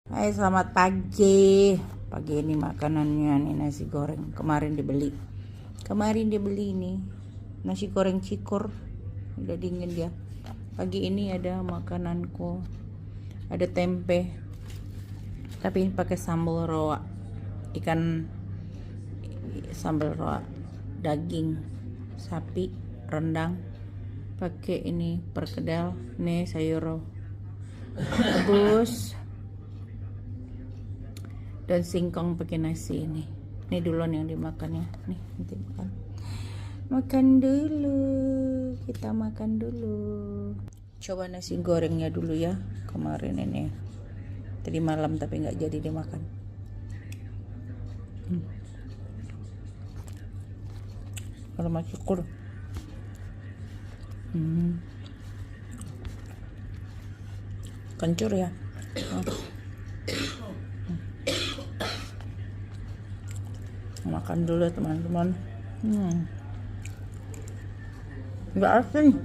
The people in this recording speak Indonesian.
Hai, selamat pagi. Pagi ini makanannya nih nasi goreng. Kemarin dibeli nih nasi goreng cikur. Udah dingin dia. Pagi ini ada makananku. Ada tempe. Tapi ini pakai sambal roa. Ikan sambal roa. Daging sapi rendang. Pakai ini perkedel. Nih sayur rebus dan singkong pakai nasi ini duluan yang dimakan ya. Nih nanti makan dulu, kita makan dulu. Coba nasi gorengnya dulu ya. Kemarin ini tadi malam tapi nggak jadi dimakan. Kalau masih syukur. Kencur ya. Makan dulu teman-teman. Nggak asin.